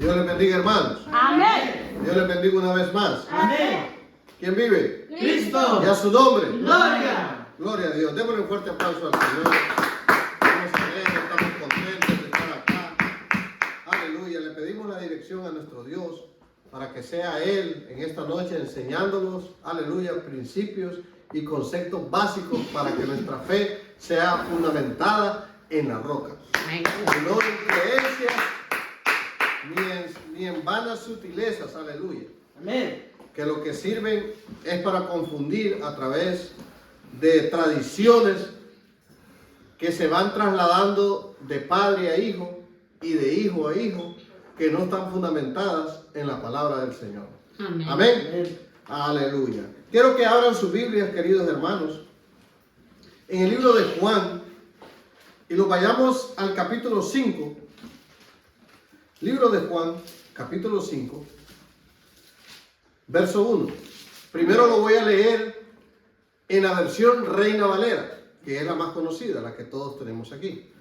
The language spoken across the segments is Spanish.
Dios les bendiga, hermanos. Amén. Dios les bendiga una vez más. Amén. ¿Quién vive? Cristo. Y a su nombre. Gloria. Gloria a Dios. Démosle un fuerte aplauso al Señor. Estamos alegres, estamos contentos de estar acá. Aleluya. Le pedimos la dirección a nuestro Dios para que sea Él en esta noche enseñándonos, aleluya, principios y conceptos básicos para que nuestra fe sea fundamentada en la roca. No en creencias ni en vanas sutilezas, aleluya. Amén. Que lo que sirven es para confundir a través de tradiciones que se van trasladando de padre a hijo y de hijo a hijo, que no están fundamentadas en la palabra del Señor. Amén. Amén. Amén. Aleluya. Quiero que abran sus Biblias, queridos hermanos, en el libro de Juan, y lo vayamos al capítulo 5. Libro de Juan, capítulo 5, verso 1. Primero lo voy a leer en la versión Reina Valera, que es la más conocida, la que todos tenemos aquí.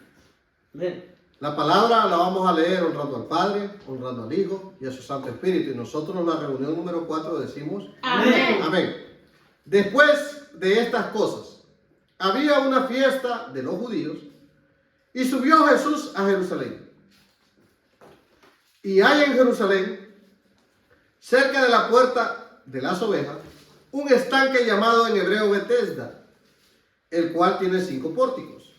Amén. La palabra la vamos a leer honrando al Padre, honrando al Hijo y a su Santo Espíritu. Y nosotros en la reunión número 4 decimos Amén. Amén. Después de estas cosas, había una fiesta de los judíos y subió Jesús a Jerusalén. Y hay en Jerusalén, cerca de la puerta de las ovejas, un estanque llamado en hebreo Betesda, el cual tiene 5 pórticos.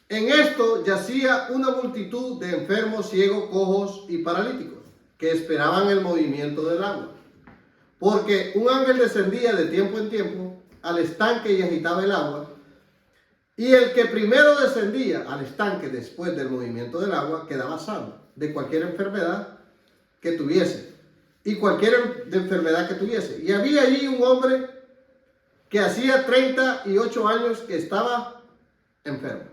En esto yacía una multitud de enfermos, ciegos, cojos y paralíticos, que esperaban el movimiento del agua. Porque un ángel descendía de tiempo en tiempo al estanque y agitaba el agua, y el que primero descendía al estanque después del movimiento del agua quedaba sano de cualquier enfermedad que tuviese, y cualquier enfermedad que tuviese. Y había allí un hombre que hacía 38 años que estaba enfermo.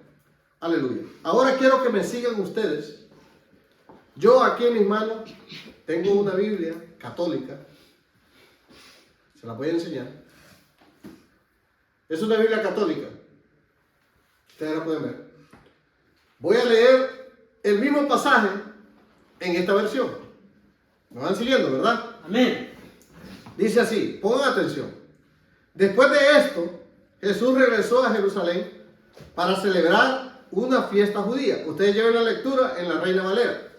Aleluya. Ahora quiero que me sigan ustedes. Yo aquí en mis manos tengo una Biblia católica. Se la voy a enseñar. Es una Biblia católica. Ustedes la pueden ver. Voy a leer el mismo pasaje en esta versión. ¿Me van siguiendo, verdad? Amén. Dice así, pongan atención. Después de esto, Jesús regresó a Jerusalén para celebrar una fiesta judía. Ustedes lleven la lectura en la Reina Valera.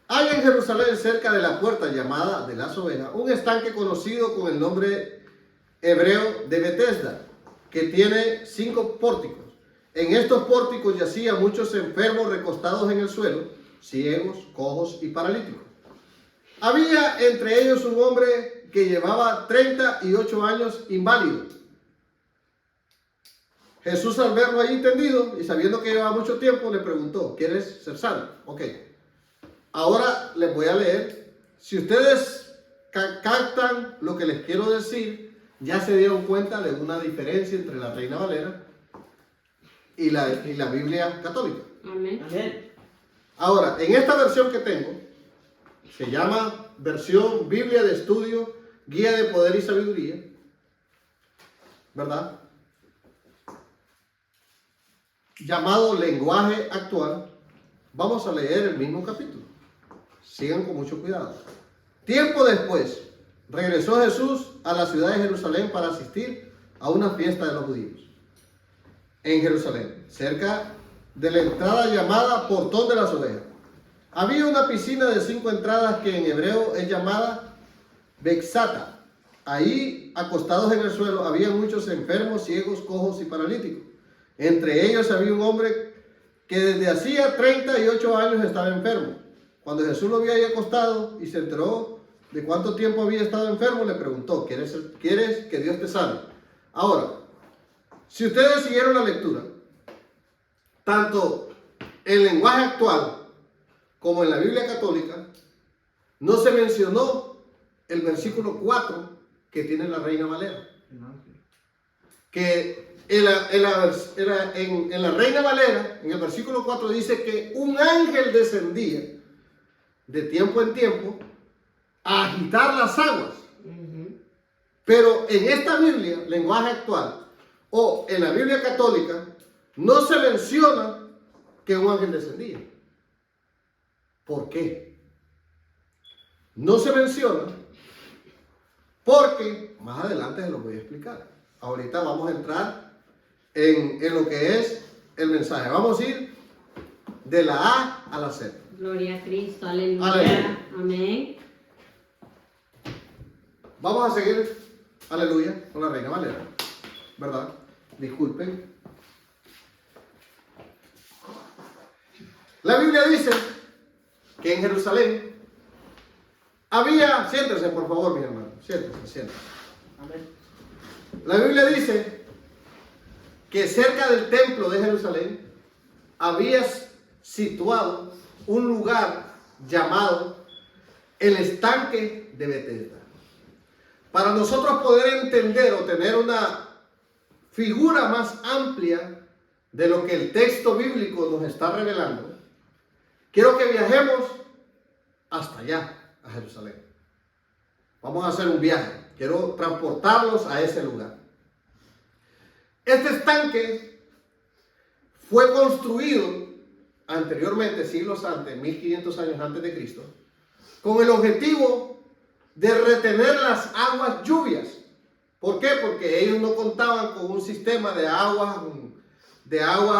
Hay en Jerusalén, cerca de la puerta llamada de las ovejas, un estanque conocido con el nombre hebreo de Betesda, que tiene 5 pórticos. En estos pórticos yacían muchos enfermos recostados en el suelo, ciegos, cojos y paralíticos. Había entre ellos un hombre que llevaba 38 años inválido. Jesús, al verlo allí tendido y sabiendo que llevaba mucho tiempo, le preguntó, ¿quieres ser sano? Ok. Ahora les voy a leer. Si ustedes captan lo que les quiero decir, ya se dieron cuenta de una diferencia entre la Reina Valera y la Biblia católica. Amén. Amén. Ahora, en esta versión que tengo, se llama versión Biblia de Estudio, Guía de Poder y Sabiduría, ¿verdad? Llamado lenguaje actual. Vamos a leer el mismo capítulo. Sigan con mucho cuidado. Tiempo después, regresó Jesús a la ciudad de Jerusalén para asistir a una fiesta de los judíos. En Jerusalén, cerca de la entrada llamada Portón de las Ovejas, había una piscina de 5 entradas que en hebreo es llamada Bexata. Ahí, acostados en el suelo, había muchos enfermos, ciegos, cojos y paralíticos. Entre ellos había un hombre que desde hacía 38 años estaba enfermo. Cuando Jesús lo vio ahí acostado y se enteró de cuánto tiempo había estado enfermo, le preguntó, ¿quieres que Dios te sane? Ahora, si ustedes siguieron la lectura, tanto en lenguaje actual como en la Biblia católica, no se mencionó el versículo 4 que tiene la Reina Valera. Que en la Reina Valera, en el versículo 4 dice que un ángel descendía de tiempo en tiempo a agitar las aguas. Pero en esta Biblia, lenguaje actual, o en la Biblia católica, no se menciona que un ángel descendía. ¿Por qué? No se menciona porque más adelante se lo voy a explicar. Ahorita vamos a entrar en lo que es el mensaje. Vamos a ir de la A a la Z. Gloria a Cristo, aleluya. Aleluya. Amén. Vamos a seguir, aleluya, con la Reina Valera, ¿verdad? Disculpen. La Biblia dice que en Jerusalén había, siéntense por favor, mi hermano, siéntense. Amén. La Biblia dice que cerca del templo de Jerusalén había situado un lugar llamado el estanque de Betesda. Para nosotros poder entender o tener una figura más amplia de lo que el texto bíblico nos está revelando, quiero que viajemos hasta allá, a Jerusalén. Vamos a hacer un viaje. Quiero transportarlos a ese lugar. Este estanque fue construido anteriormente, siglos antes, 1500 años antes de Cristo, con el objetivo de retener las aguas lluvias. ¿Por qué? Porque ellos no contaban con un sistema de aguas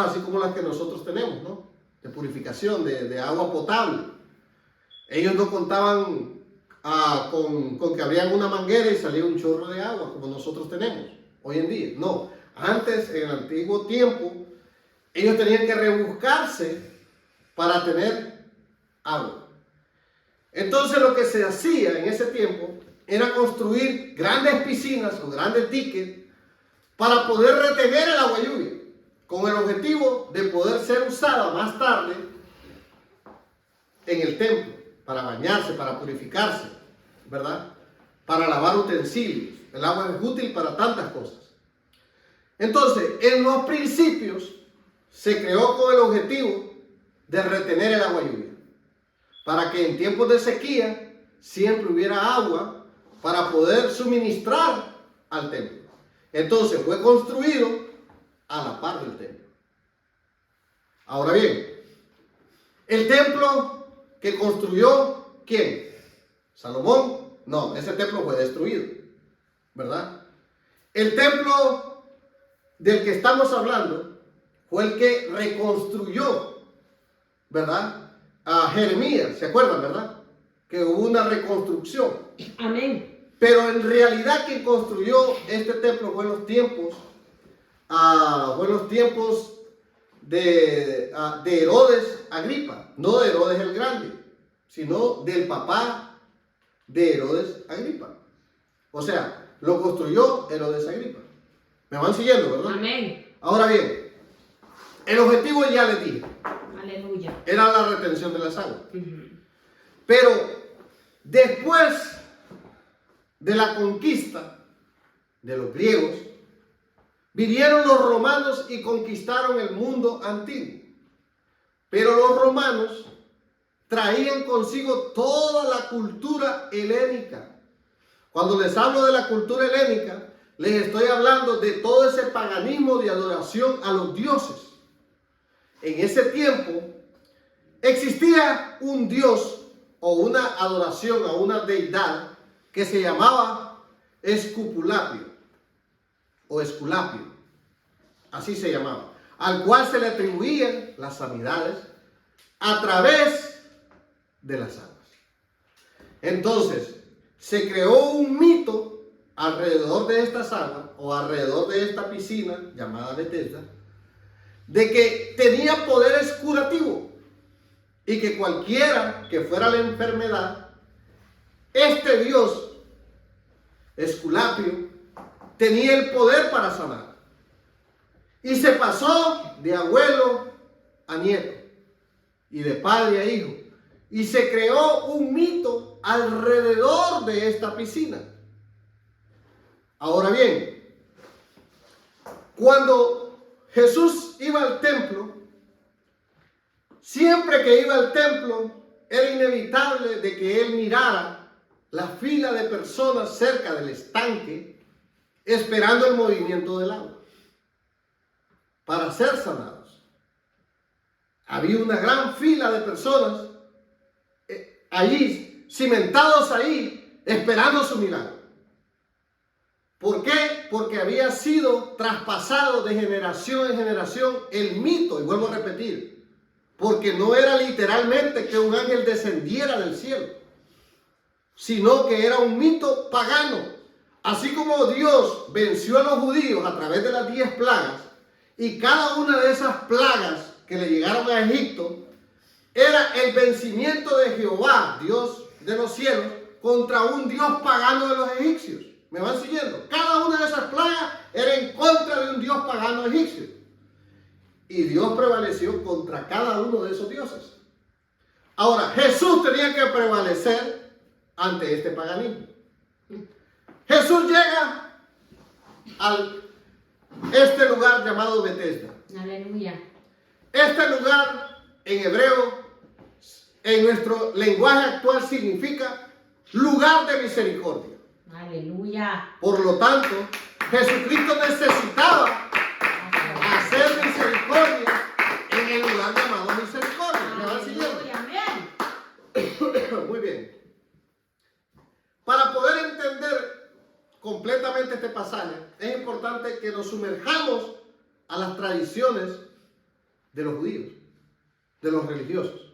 así como las que nosotros tenemos, ¿no? De purificación, de agua potable. Ellos no contaban con que abrían una manguera y salía un chorro de agua como nosotros tenemos hoy en día. No, antes, en el antiguo tiempo, ellos tenían que rebuscarse para tener agua. Entonces lo que se hacía en ese tiempo era construir grandes piscinas o grandes diques para poder retener el agua lluvia, con el objetivo de poder ser usada más tarde en el templo, para bañarse, para purificarse, ¿verdad? Para lavar utensilios. El agua es útil para tantas cosas. Entonces, en los principios se creó con el objetivo de retener el agua lluvia, para que en tiempos de sequía siempre hubiera agua para poder suministrar al templo. Entonces fue construido a la par del templo. Ahora bien, el templo que construyó, ¿quién? ¿Salomón? No, ese templo fue destruido, ¿verdad? El templo del que estamos hablando fue el que reconstruyó, ¿verdad? A Jeremías, ¿se acuerdan, verdad? Que hubo una reconstrucción. Amén. Pero en realidad quien construyó este templo fue en los tiempos de Herodes Agripa, no de Herodes el Grande, sino del papá de Herodes Agripa. O sea, lo construyó Herodes Agripa. ¿Me van siguiendo, verdad? Amén. Ahora bien, el objetivo ya les dije, Aleluya. era la retención de las aguas. Ujú. Pero después de la conquista de los griegos, vinieron los romanos y conquistaron el mundo antiguo. Pero los romanos traían consigo toda la cultura helénica. Cuando les hablo de la cultura helénica, les estoy hablando de todo ese paganismo de adoración a los dioses. En ese tiempo existía un dios o una adoración a una deidad que se llamaba Esculapio o Esculapio, así se llamaba, al cual se le atribuían las sanidades a través de las aguas. Entonces, se creó un mito alrededor de estas aguas o alrededor de esta piscina llamada Betesda, de que tenía poderes curativos y que cualquiera que fuera la enfermedad, este dios Esculapio tenía el poder para sanar. Y se pasó de abuelo a nieto y de padre a hijo. Y se creó un mito alrededor de esta piscina. Ahora bien, cuando Jesús iba al templo, siempre que iba al templo, era inevitable de que él mirara la fila de personas cerca del estanque, esperando el movimiento del agua, para ser sanados. Había una gran fila de personas allí, cimentados ahí, esperando su milagro. ¿Por qué? Porque había sido traspasado de generación en generación el mito, y vuelvo a repetir, porque no era literalmente que un ángel descendiera del cielo, sino que era un mito pagano. Así como Dios venció a los judíos a través de las 10 plagas, y cada una de esas plagas que le llegaron a Egipto era el vencimiento de Jehová, Dios de los cielos, contra un Dios pagano de los egipcios. ¿Me van siguiendo? Cada una de esas plagas era en contra de un Dios pagano egipcio. Y Dios prevaleció contra cada uno de esos dioses. Ahora, Jesús tenía que prevalecer ante este paganismo. Jesús llega a este lugar llamado Betesda. Aleluya. Este lugar en hebreo, en nuestro lenguaje actual, significa lugar de misericordia. Aleluya. Por lo tanto, Jesucristo necesitaba hacer misericordia en el lugar llamado misericordia. ¿Me van siguiendo? Amén. Muy bien. Para poder entender completamente este pasaje, es importante que nos sumerjamos a las tradiciones de los judíos, de los religiosos.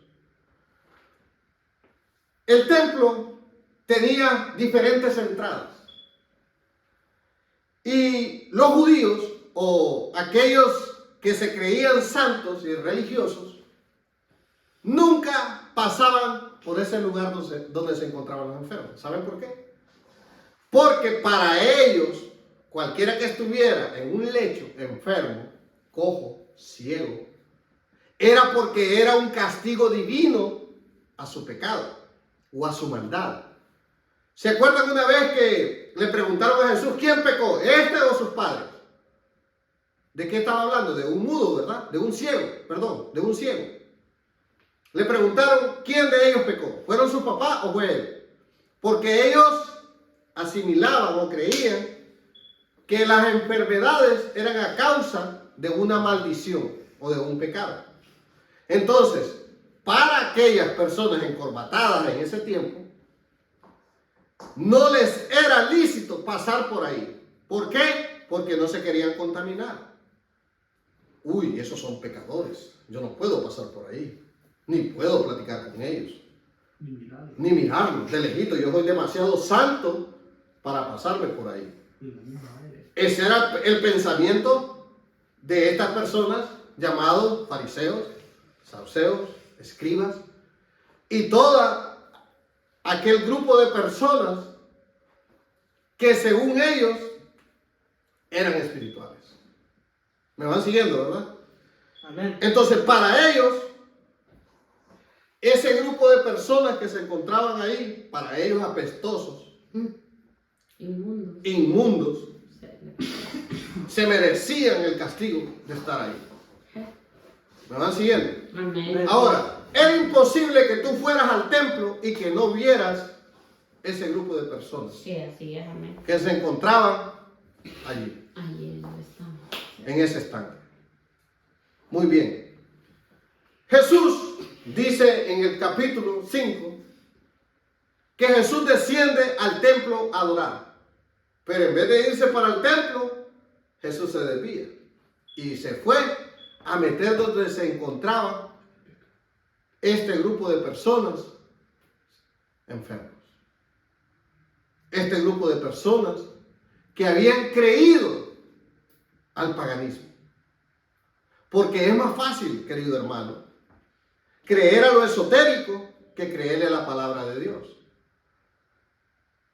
El templo tenía diferentes entradas. Y los judíos, o aquellos que se creían santos y religiosos, nunca pasaban por ese lugar donde se encontraban los enfermos. ¿Saben por qué? Porque para ellos, cualquiera que estuviera en un lecho enfermo, cojo, ciego, era porque era un castigo divino a su pecado o a su maldad. ¿Se acuerdan una vez que le preguntaron a Jesús quién pecó, este o sus padres? ¿De qué estaba hablando? De un mudo, ¿verdad? De un ciego, perdón, de un ciego. Le preguntaron quién de ellos pecó, ¿fueron sus papás o fue él? Porque ellos asimilaban o creían que las enfermedades eran a causa de una maldición o de un pecado. Entonces, para aquellas personas encorbatadas en ese tiempo, no les era lícito pasar por ahí. ¿Por qué? Porque no se querían contaminar. Uy, esos son pecadores. Yo no puedo pasar por ahí. Ni puedo platicar con ellos. Ni mirarlos de lejito. Yo soy demasiado santo para pasarme por ahí. Ese era el pensamiento de estas personas llamados fariseos, saduceos, escribas y toda aquel grupo de personas que según ellos eran espirituales. ¿Me van siguiendo, verdad? Amén. Entonces, para ellos, ese grupo de personas que se encontraban ahí, para ellos apestosos, inmundos, se merecían el castigo de estar ahí. ¿Me van siguiendo? Amén. Ahora, era imposible que tú fueras al templo y que no vieras ese grupo de personas Sí, así es, amén. que se encontraban allí, Ahí es donde estamos. en ese estanque. Muy bien. Jesús dice en el capítulo 5 que Jesús desciende al templo a adorar. Pero en vez de irse para el templo, Jesús se desvía y se fue a meter donde se encontraba este grupo de personas enfermos. Este grupo de personas que habían creído al paganismo. Porque es más fácil, querido hermano, creer a lo esotérico que creerle a la palabra de Dios.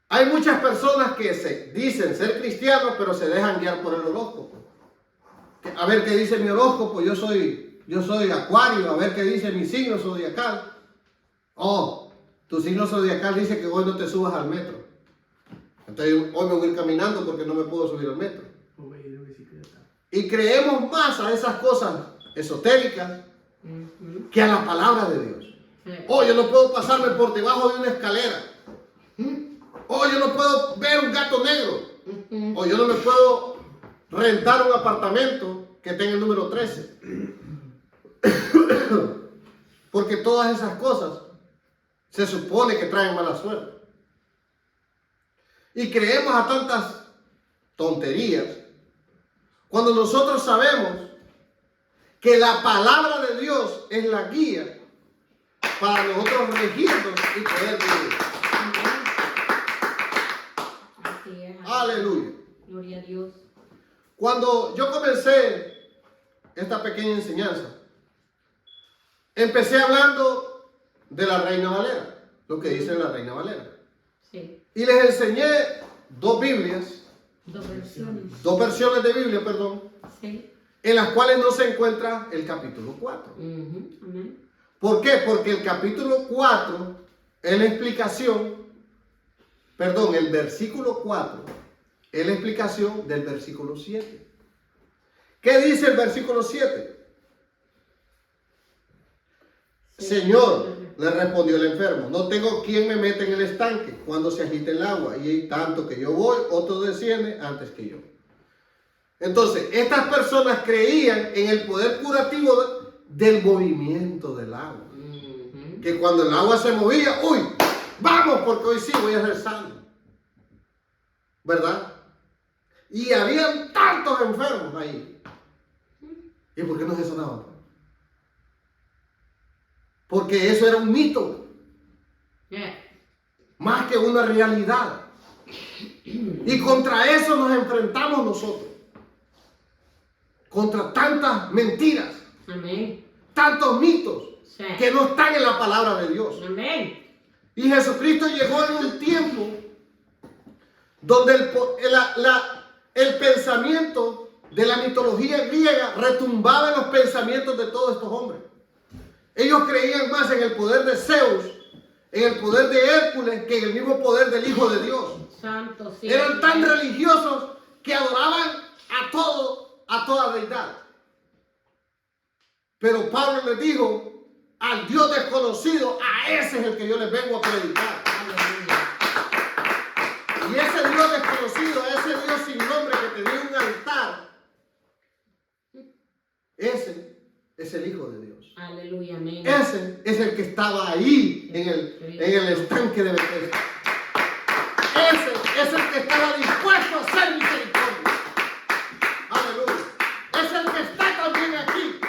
Hay muchas personas que se dicen ser cristianos, pero se dejan guiar por el horóscopo. A ver qué dice mi horóscopo, yo soy Acuario, a ver qué dice mi signo zodiacal. Oh, tu signo zodiacal dice que hoy no te subas al metro. Entonces hoy me voy a ir caminando porque no me puedo subir al metro. Y creemos más a esas cosas esotéricas que a la palabra de Dios. Oh, yo no puedo pasarme por debajo de una escalera. Oh, yo no puedo ver un gato negro. O yo no me puedo rentar un apartamento que tenga el número 13. Porque todas esas cosas se supone que traen mala suerte. Y creemos a tantas tonterías cuando nosotros sabemos que la palabra de Dios es la guía para nosotros regirnos y poder vivir. Así es. Aleluya. Gloria a Dios. Cuando yo comencé esta pequeña enseñanza, empecé hablando de la Reina Valera, lo que dice la Reina Valera. Sí. Y les enseñé dos Biblias, Dos versiones. dos versiones de Biblia, perdón, Sí. en las cuales no se encuentra el capítulo 4. Amén. ¿Por qué? Porque el capítulo 4 es la explicación, perdón, el versículo 4 es la explicación del versículo 7. ¿Qué dice el versículo 7? Señor, le respondió el enfermo, no tengo quien me meta en el estanque cuando se agite el agua, y tanto que yo voy, otro desciende antes que yo. Entonces, estas personas creían en el poder curativo del movimiento del agua. Que cuando el agua se movía, uy, vamos, porque hoy sí voy a ser sano. ¿Verdad? Y habían tantos enfermos ahí. ¿Y por qué no se sanaban? Porque eso era un mito, más que una realidad. Y contra eso nos enfrentamos nosotros. Contra tantas mentiras, Amén. tantos mitos Sí. que no están en la palabra de Dios. Amén. Y Jesucristo llegó en un tiempo donde el pensamiento de la mitología griega retumbaba en los pensamientos de todos estos hombres. Ellos creían más en el poder de Zeus, en el poder de Hércules, que en el mismo poder del Hijo de Dios. Santo, sí. Eran tan religiosos que adoraban a toda deidad. Pero Pablo les dijo, al Dios desconocido, a ese es el que yo les vengo a predicar. Aleluya. Y ese Dios desconocido, ese Dios sin nombre que tenía un altar, ese es el Hijo de Dios. Aleluya. Amén. Ese es el que estaba ahí en el estanque de Bethesda. Ese es el que estaba dispuesto a hacer misericordia. Aleluya. Es el que está también aquí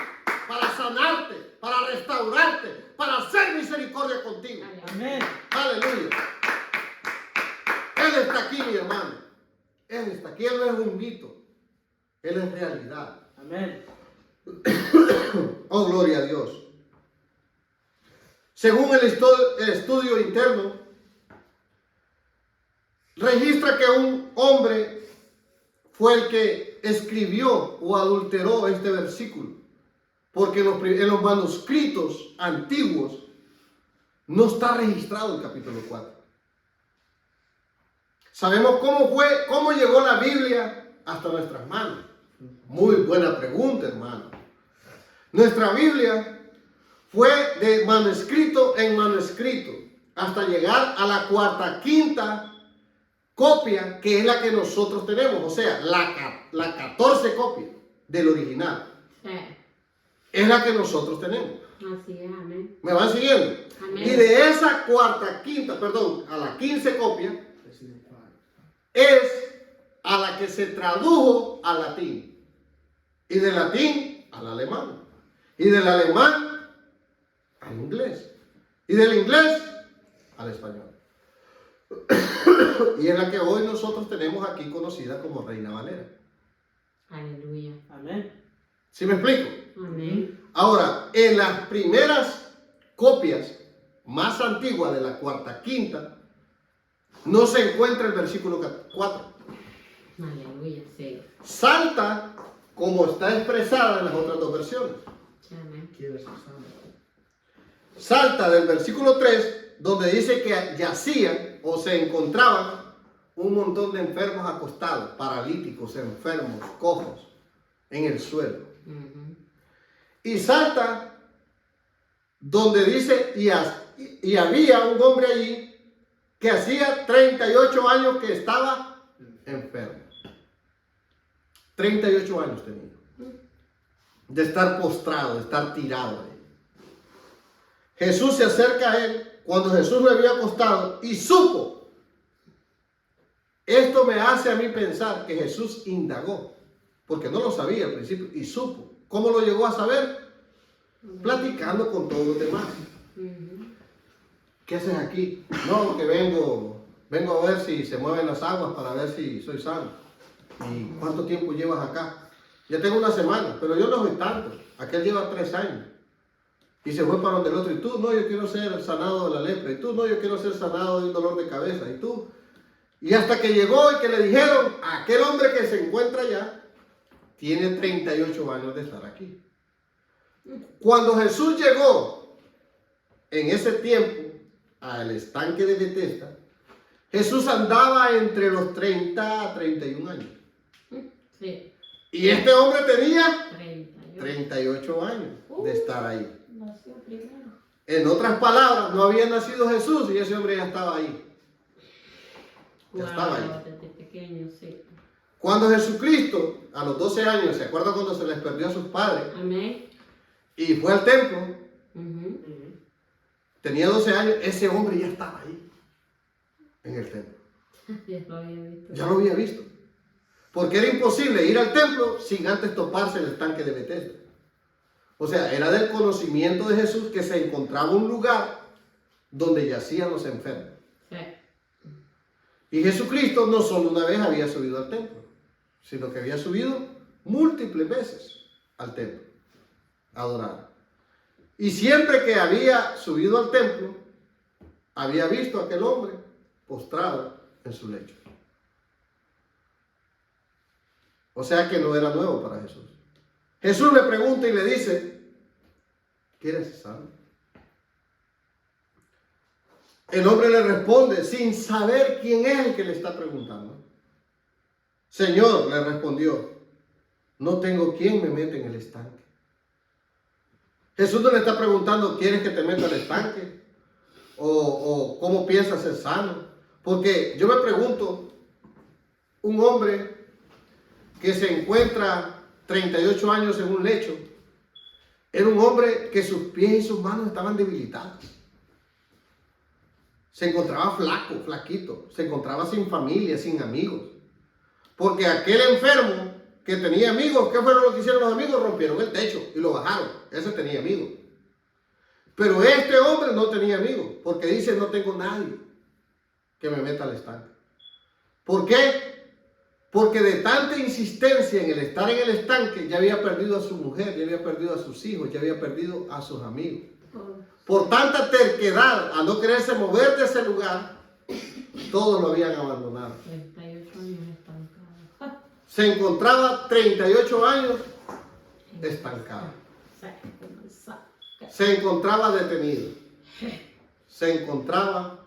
para sanarte, para restaurarte, para hacer misericordia contigo. Amén. Aleluya. Él está aquí, mi hermano. Él está aquí. Él no es un mito. Él es realidad. Amén. Oh, gloria a Dios. Según el estudio interno, registra que un hombre fue el que escribió o adulteró este versículo, porque en los manuscritos antiguos no está registrado el capítulo 4. Sabemos cómo llegó la Biblia hasta nuestras manos. Muy buena pregunta, hermano. Nuestra Biblia fue de manuscrito en manuscrito hasta llegar a la quinta copia, que es la que nosotros tenemos, o sea, la 14 copia del original. Sí. Es la que nosotros tenemos. Así es. Amén. ¿Me van siguiendo? Amén. Y de esa a la 15 copia, es a la que se tradujo al latín. Y del latín al alemán. Y del alemán al inglés. Y del inglés al español. Y es la que hoy nosotros tenemos aquí conocida como Reina Valera. Aleluya. Amén. ¿Sí me explico? Amén. Ahora, en las primeras copias más antiguas de la quinta, no se encuentra el versículo 4. Aleluya. Sí. Salta como está expresada en las otras dos versiones. Sí. Amén. Salta del versículo 3, donde dice que yacían o se encontraban un montón de enfermos acostados, paralíticos, enfermos, cojos, en el suelo. Y salta donde dice, y había un hombre allí que hacía 38 años que estaba enfermo. 38 años tenía. De estar postrado, de estar tirado ahí. Jesús se acerca a él cuando Jesús lo había acostado y supo. Esto me hace a mí pensar que Jesús indagó, porque no lo sabía al principio, y supo. ¿Cómo lo llegó a saber? Platicando con todos los demás. ¿Qué haces aquí? No, que vengo a ver si se mueven las aguas para ver si soy sano. ¿Y cuánto tiempo llevas acá? Ya tengo una semana, pero yo no soy tanto. Aquel lleva 3 años. Y se fue para donde el otro. Y tú, no, yo quiero ser sanado de la lepra. Y tú, no, yo quiero ser sanado de un dolor de cabeza. Y tú. Y hasta que llegó y que le dijeron, aquel hombre que se encuentra allá, tiene 38 años de estar aquí. Cuando Jesús llegó en ese tiempo al estanque de Betesda, Jesús andaba entre los 30 a 31 años. Sí. Y este hombre tenía 38. 38 años de estar ahí. Nació primero. En otras palabras, no había nacido Jesús y ese hombre ya estaba ahí. Ya estaba ahí. Desde pequeño, sí. Cuando Jesucristo, a los 12 años, ¿se acuerdan cuando se les perdió a sus padres? Amén. Y fue al templo, Tenía tenía 12 años, ese hombre ya estaba ahí, en el templo. Ya lo había visto. Ya lo había visto. Porque era imposible ir al templo sin antes toparse el estanque de Betesda. O sea, era del conocimiento de Jesús que se encontraba un lugar donde yacían los enfermos. Sí. Y Jesucristo no solo una vez había subido al templo, sino que había subido múltiples veces al templo a adorar. Y siempre que había subido al templo, había visto a aquel hombre postrado en su lecho. O sea que no era nuevo para Jesús. Jesús le pregunta y le dice, ¿quieres ser sano? El hombre le responde sin saber quién es el que le está preguntando. Señor, le respondió, no tengo quien me meta en el estanque. Jesús no le está preguntando, ¿quieres que te meta al estanque? O ¿cómo piensas ser sano? Porque yo me pregunto, un hombre que se encuentra 38 años en un lecho, era un hombre que sus pies y sus manos estaban debilitados. Se encontraba flaco, flaquito, se encontraba sin familia, sin amigos. Porque aquel enfermo que tenía amigos, ¿qué fueron lo que hicieron los amigos? Rompieron el techo y lo bajaron. Ese tenía amigos. Pero este hombre no tenía amigos, porque dice, no tengo nadie que me meta al estanque. ¿Por qué? Porque de tanta insistencia en el estar en el estanque, ya había perdido a su mujer, ya había perdido a sus hijos, ya había perdido a sus amigos. Por tanta terquedad, a no quererse mover de ese lugar, todos lo habían abandonado. 38 años estancado. Se encontraba 38 años estancado. Se encontraba detenido. Se encontraba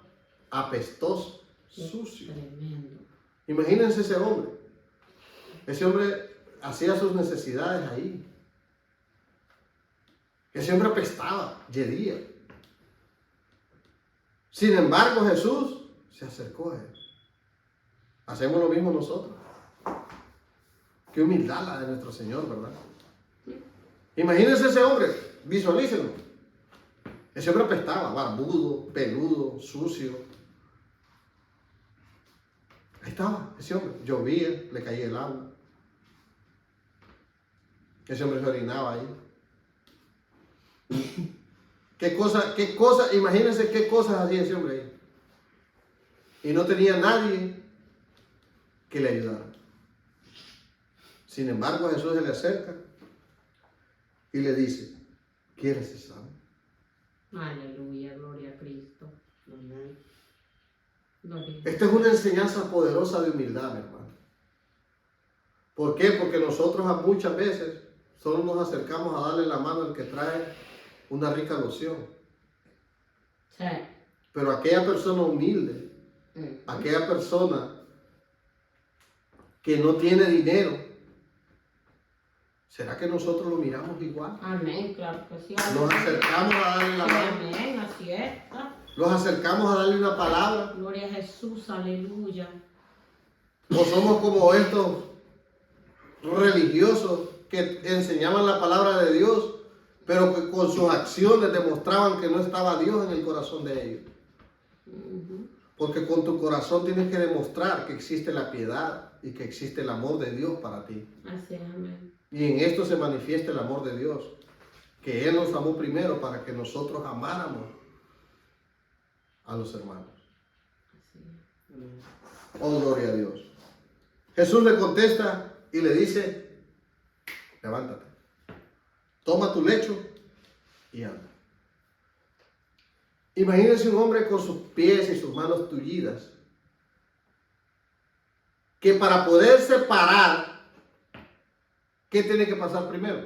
apestoso, sucio. Tremendo. Imagínense ese hombre. Ese hombre hacía sus necesidades ahí. Ese hombre apestaba, yedía. Sin embargo, Jesús se acercó a él. Hacemos lo mismo nosotros. Qué humildad la de nuestro Señor, ¿verdad? Imagínense ese hombre, visualícenlo. Ese hombre apestaba, barbudo, peludo, sucio. Ahí estaba ese hombre. Llovía, le caía el agua. Ese hombre se orinaba ahí. ¿Qué cosa, imagínense qué cosas hacía ese hombre ahí? Y no tenía nadie que le ayudara. Sin embargo, Jesús se le acerca y le dice, ¿quieres ser sano? Aleluya, gloria a Cristo. Amén. Gloria. Esta es una enseñanza poderosa de humildad, mi hermano. ¿Por qué? Porque nosotros muchas veces solo nos acercamos a darle la mano al que trae una rica loción. Sí. Pero aquella persona humilde, aquella persona que no tiene dinero, ¿será que nosotros lo miramos igual? Amén, claro que sí. Nos acercamos a darle la mano, Amén, así es. nos acercamos a darle una palabra, Gloria a Jesús, aleluya. o somos como estos religiosos que enseñaban la palabra de Dios, pero que con sus acciones demostraban que no estaba Dios en el corazón de ellos. Porque con tu corazón tienes que demostrar que existe la piedad y que existe el amor de Dios para ti. Así es, amén. Y en esto se manifiesta el amor de Dios, que Él nos amó primero para que nosotros amáramos a los hermanos. Así es. Oh, gloria a Dios. Jesús le contesta y le dice, levántate, toma tu lecho y anda. Imagínense un hombre con sus pies y sus manos tullidas, que para poderse parar, ¿qué tiene que pasar primero?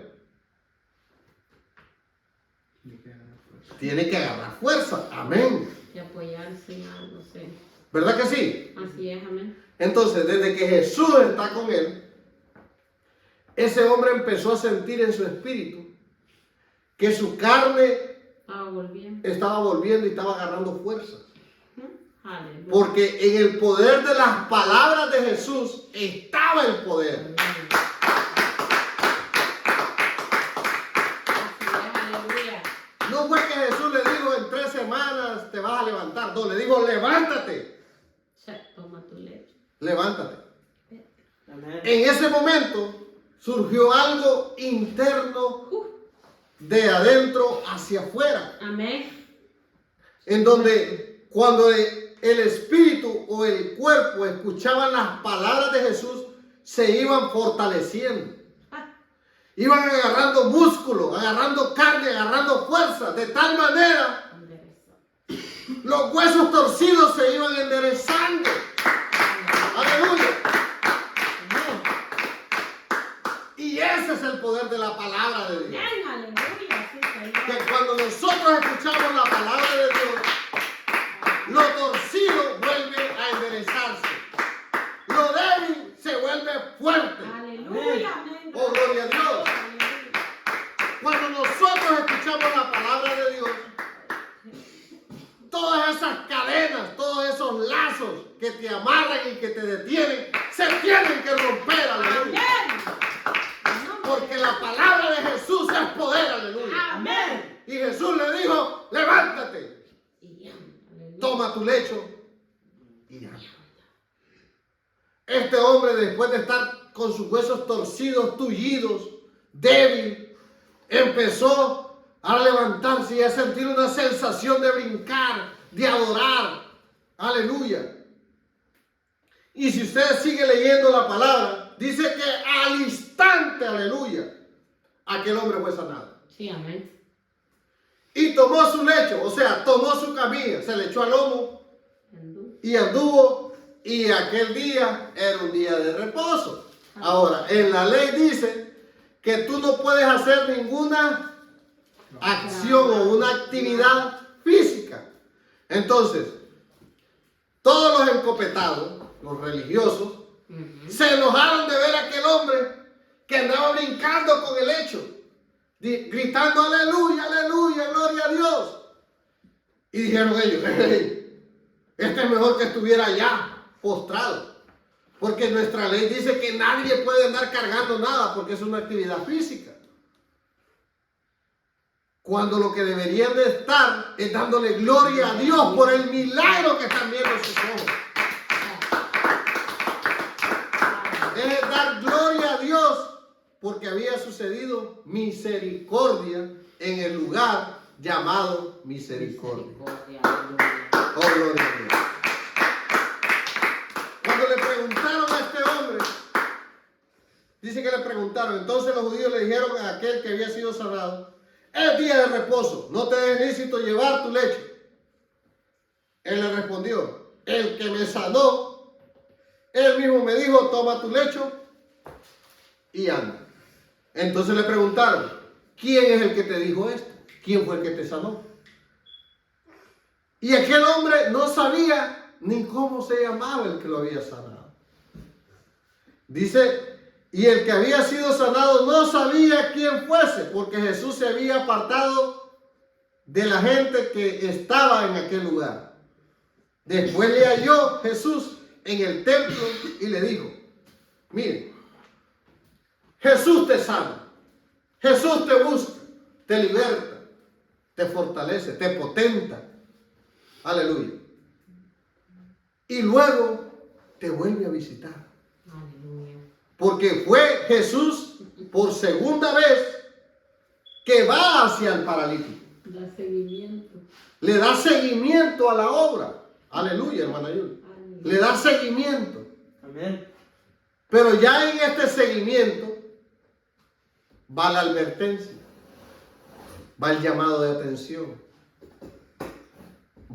Tiene que agarrar fuerza. Amén. Y apoyarse en algo, sí. ¿Verdad que sí? Así es, amén. Entonces, desde que Jesús está con él, ese hombre empezó a sentir en su espíritu que su carne estaba volviendo y estaba agarrando fuerza. Aleluya. Porque en el poder de las palabras de Jesús estaba el poder. Aleluya. No fue que Jesús le dijo en 3 semanas te vas a levantar. No, le dijo levántate. Toma tu lecho. Levántate. Amén. En ese momento surgió algo interno de adentro hacia afuera. Amén. En donde cuando el espíritu o el cuerpo escuchaban las palabras de Jesús, se iban fortaleciendo. Iban agarrando músculo, agarrando carne, agarrando fuerza, de tal manera los huesos torcidos se iban enderezando. Aleluya. Y ese es el poder de la palabra de Dios. Aleluya. Sí, Señor. Que cuando nosotros escuchamos la palabra de Dios, lo torcido vuelve a enderezarse. Lo débil se vuelve fuerte. Aleluya. Amén. Oh, gloria a Dios. Aleluya. Cuando nosotros escuchamos la palabra de Dios, todas esas cadenas, todos esos lazos que te amarran y que te detienen, se tienen que romper. Aleluya. Porque la palabra de Jesús es poder. Aleluya. Amén. Y Jesús le dijo, levántate, Y aleluya. toma tu lecho y anda. Este hombre, después de estar con sus huesos torcidos, tullidos, débil, empezó a levantarse y a sentir una sensación de brincar, de adorar. Aleluya. Y si usted sigue leyendo la palabra, dice que al instante, aleluya, aquel hombre fue sanado. Sí, amén. Y tomó su lecho, o sea, tomó su camilla, se le echó al lomo y anduvo. Y aquel día era un día de reposo. Ahora, en la ley dice que tú no puedes hacer ninguna acción o una actividad física. Entonces, todos los encopetados, los religiosos, se enojaron de ver a aquel hombre que andaba brincando con el lecho, gritando aleluya, aleluya, gloria a Dios. Y dijeron ellos, hey, este es mejor que estuviera allá, postrado. Porque nuestra ley dice que nadie puede andar cargando nada porque es una actividad física. Cuando lo que deberían de estar es dándole gloria a Dios por el milagro que están viendo sus ojos. Es dar gloria a Dios porque había sucedido misericordia en el lugar llamado misericordia. Oh, gloria a Dios. Cuando le preguntaron a este hombre, dice que le preguntaron, entonces los judíos le dijeron a aquel que había sido sanado, es día de reposo, no te es lícito llevar tu lecho. Él le respondió, el que me sanó, él mismo me dijo, toma tu lecho y anda. Entonces le preguntaron, ¿quién es el que te dijo esto? ¿Quién fue el que te sanó? Y aquel hombre no sabía ni cómo se llamaba el que lo había sanado. Dice, y el que había sido sanado no sabía quién fuese, porque Jesús se había apartado de la gente que estaba en aquel lugar. Después le halló Jesús en el templo y le dijo, mire, Jesús te sana, Jesús te busca, te liberta, te fortalece, te potenta. Aleluya. Y luego te vuelve a visitar. Aleluya. Porque fue Jesús por segunda vez que va hacia el paralítico. Da seguimiento. Le da seguimiento a la obra. Aleluya, hermana Yuli. Aleluya. Le da seguimiento. Amén. Pero ya en este seguimiento va la advertencia. Va el llamado de atención.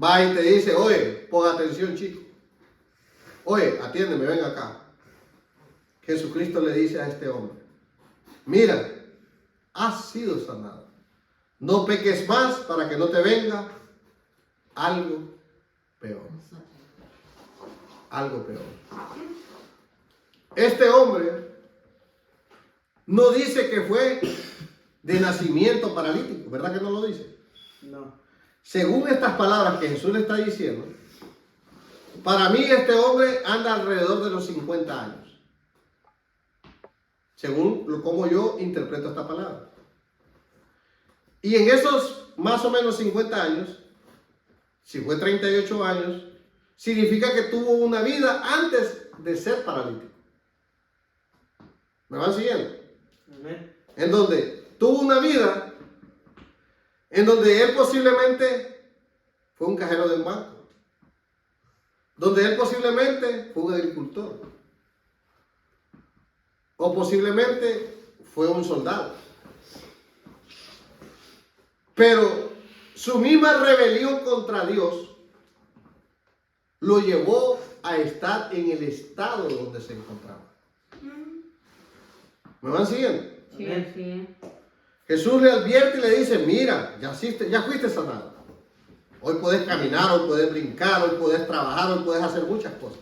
Va y te dice, oye, pon atención, chico. Oye, atiéndeme, ven acá. Jesucristo le dice a este hombre, mira, has sido sanado. No peques más para que no te venga algo peor. Algo peor. Este hombre no dice que fue de nacimiento paralítico, ¿verdad que no lo dice? No. Según estas palabras que Jesús le está diciendo, para mí este hombre anda alrededor de los 50 años. Según como yo interpreto esta palabra. Y en esos más o menos 50 años, si fue 38 años, significa que tuvo una vida antes de ser paralítico. ¿Me van siguiendo? Amén. En donde tuvo una vida en donde él posiblemente fue un cajero de un banco, donde él posiblemente fue un agricultor, o posiblemente fue un soldado. Pero su misma rebelión contra Dios lo llevó a estar en el estado donde se encontraba. ¿Me van siguiendo? Sí, así es. Jesús le advierte y le dice, mira, ya fuiste sanado. Hoy puedes caminar, hoy puedes brincar, hoy puedes trabajar, hoy puedes hacer muchas cosas.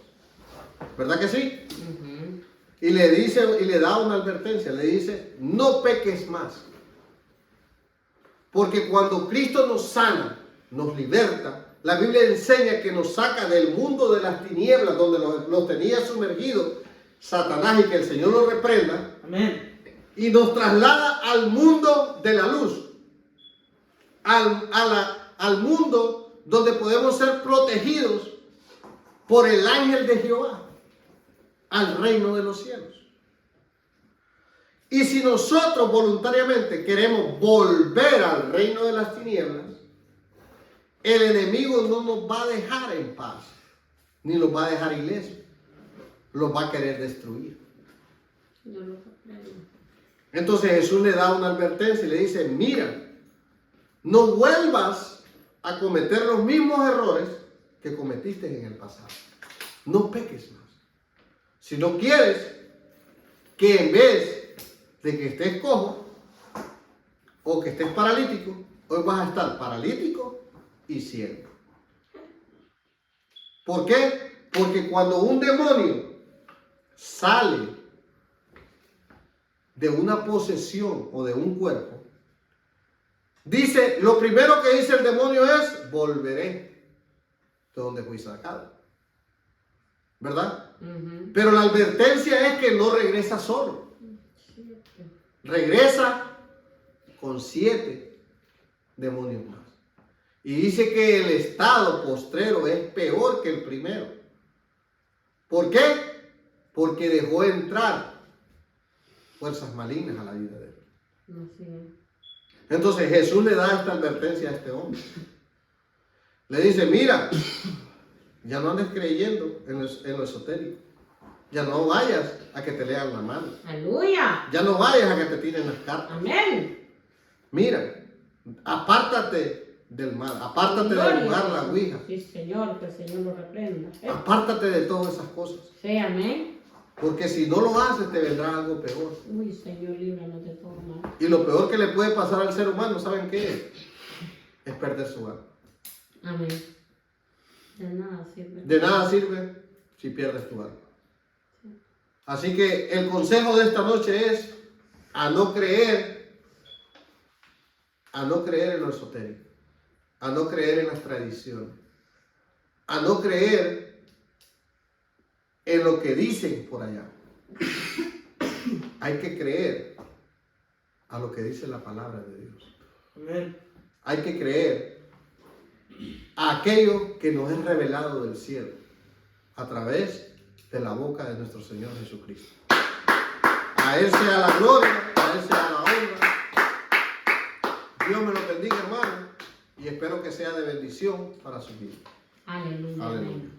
¿Verdad que sí? Ujú. Y le dice, y le da una advertencia, le dice, no peques más. Porque cuando Cristo nos sana, nos liberta, la Biblia enseña que nos saca del mundo de las tinieblas donde los tenía sumergidos Satanás, y que el Señor lo reprenda. Amén. Y nos traslada al mundo de la luz, al mundo donde podemos ser protegidos por el ángel de Jehová, al reino de los cielos. Y si nosotros voluntariamente queremos volver al reino de las tinieblas, el enemigo no nos va a dejar en paz, ni los va a dejar ilesos, los va a querer destruir. Yo lo comprendo. Entonces Jesús le da una advertencia y le dice, mira, no vuelvas a cometer los mismos errores que cometiste en el pasado. No peques más. Si no quieres que en vez de que estés cojo o que estés paralítico, hoy vas a estar paralítico y ciego. ¿Por qué? Porque cuando un demonio sale de una posesión o de un cuerpo, dice, lo primero que dice el demonio es, volveré de donde fui sacado. ¿Verdad? Ujú. Pero la advertencia es que no regresa solo. Cierto. Regresa con 7 demonios más. Y dice que el estado postrero es peor que el primero. ¿Por qué? Porque dejó entrar fuerzas malignas a la vida de él. Así es. Entonces Jesús le da esta advertencia a este hombre. Le dice, mira, ya no andes creyendo en lo esotérico. Ya no vayas a que te lean la mano. Aleluya. Ya no vayas a que te tiren las cartas. Amén. Mira, apártate del mal. Apártate de Gloria. jugar la ouija. Sí, Señor, que el Señor lo reprenda. Apártate de todas esas cosas. Sí, amén. Porque si no lo haces, te vendrá algo peor. Uy, Señor, líbranos de todo mal. Y lo peor que le puede pasar al ser humano, ¿saben qué es? Es perder su alma. Amén. De nada sirve. De nada sirve si pierdes tu alma. Así que el consejo de esta noche es a no creer en lo esotérico, a no creer en las tradiciones, a no creer en lo que dicen por allá. Hay que creer a lo que dice la palabra de Dios. Amén. Hay que creer a aquello que nos es revelado del cielo a través de la boca de nuestro Señor Jesucristo. A Él sea la gloria, a Él sea la honra. Dios me lo bendiga, hermano, y espero que sea de bendición para su vida. Aleluya. Aleluya. Amén.